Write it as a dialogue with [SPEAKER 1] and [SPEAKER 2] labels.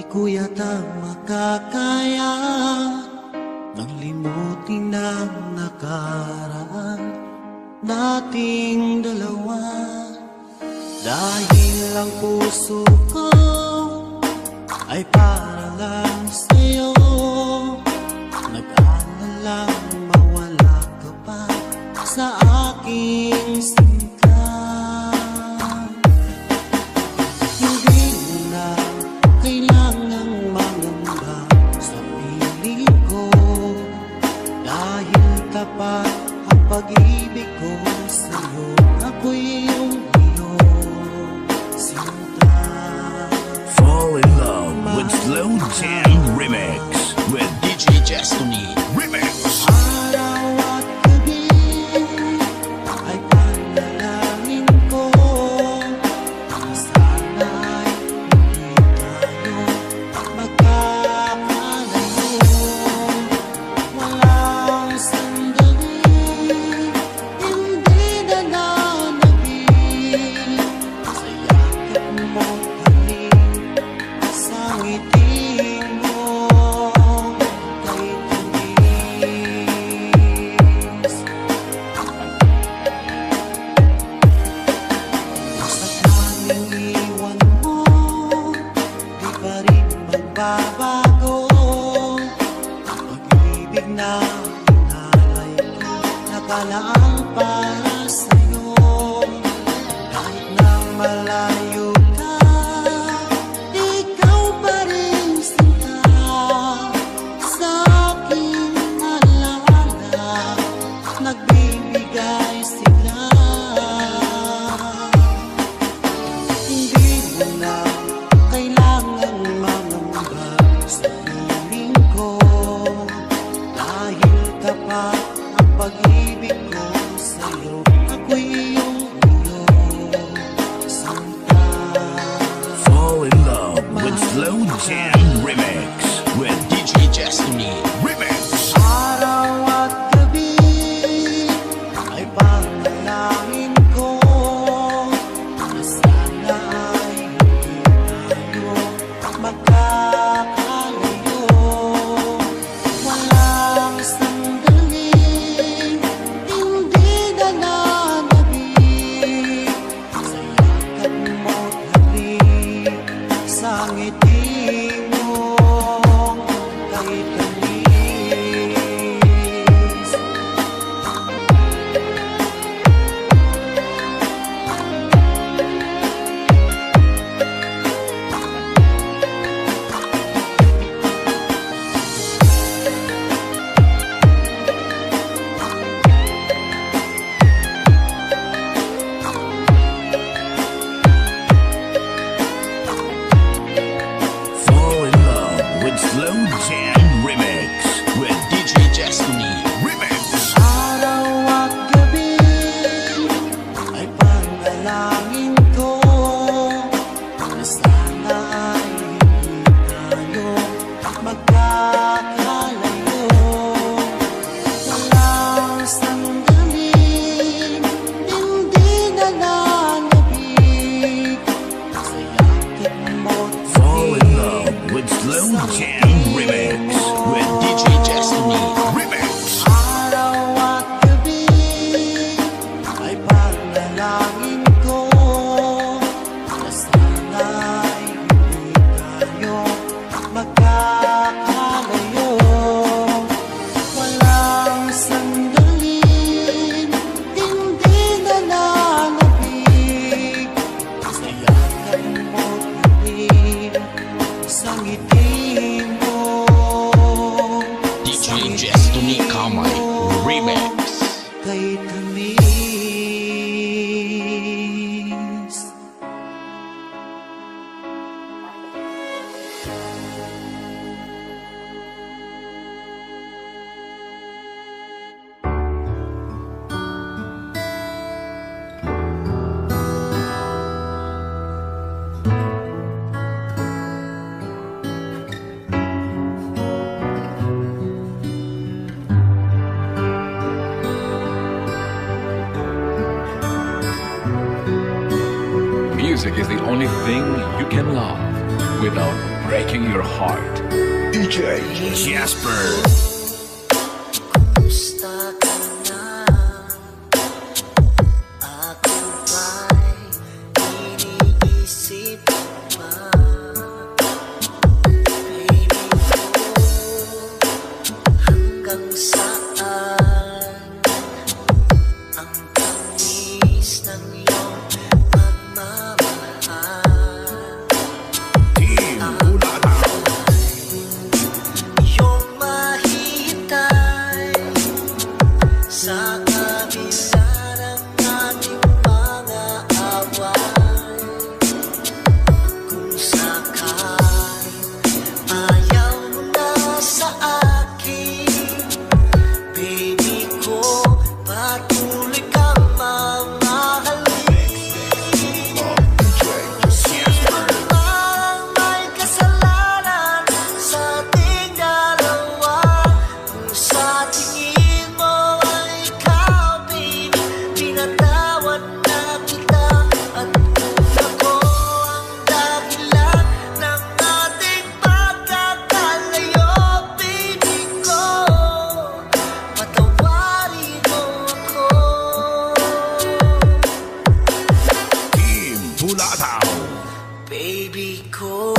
[SPEAKER 1] Di ko yata makakaya nang limutin ang nakaraan nating dalawa. Dahil ang puso ko ay para lang sa'yo. Nag-aalalang mawala ka pa sa aking sinta. Hindi mo na kailangang mangamba sa piling ko, dahil tapat ang pag-ibig ko sa'yo. Ako'y iyong sinta.
[SPEAKER 2] Fall in love with Slow Jam Remix with DJ Destiny Remix.
[SPEAKER 1] Araw at gabi ay panalangin ko na sana'y hindi tayo magkakalayo. Walang sandali, hindi na nanabig sa yakap mo't halik, sa ngiti mo kay tamis. Sa tanging iwan mo, di pa rin magbabago ang pag-ibig na inalay ko, nakalaang para sa'yo. Kahit na malayo ka, ikaw pa rin sinta sa aking alaala, nagbibigay sigla. Hindi mo na kailangang mangamba sa piling ko, dahil tapat ang pag-ibig ko sa'yo. Ako'y iyong sinta.
[SPEAKER 2] Fall in love with Slow Jam Remix with DJ Destiny Remix.
[SPEAKER 1] Araw at gabi ay panalangin ko na sana ay hindi tayo magkakalayo. Walang sandali, hindi na nanabig sa yakap mo't halik, sa ngiti mo kay tamis.
[SPEAKER 2] Fall in love with Slow Jam Remix with DJ Destiny Remix.
[SPEAKER 1] Araw at gabi ay panalangin ko na sana ay hindi tayo magkakalayo. Walang sandali, hindi na nanabig sa yakap mo't
[SPEAKER 2] Fall in love with Slow Jam Remix with DJ Destiny Remix.
[SPEAKER 1] Araw at gabi ay panalangin ko na sana ay hindi tayo magkakalayo. Walang sandali, hindi na nanabig sa yakap mo't halik, sa ngiti mo
[SPEAKER 2] DJ Destiny Kamay Remix.
[SPEAKER 1] kay tamis.
[SPEAKER 3] Music is the only thing you can love without
[SPEAKER 2] breaking your heart. DJ Jasper.
[SPEAKER 1] Kumusta ka na? Ako ba'y iniisip pa? Baby ko, hanggang saan ang tamis ng iyong pagmamahal?
[SPEAKER 2] Team Bulataw.
[SPEAKER 1] Iyong mahihintay sa kabila ng ating mga away. Kung sakaling ayaw mo na sa akin, baby ko, patuloy kang mamahalin. Parang may kasalanan sa ating dalawa. Kung sa tingin mo ay ikaw, baby, pinatawad na kita. At kung ako ang dahilan ng ating pagkakalayo, baby ko, patawarin mo ako.
[SPEAKER 2] Team Bulataw.
[SPEAKER 1] Baby ko,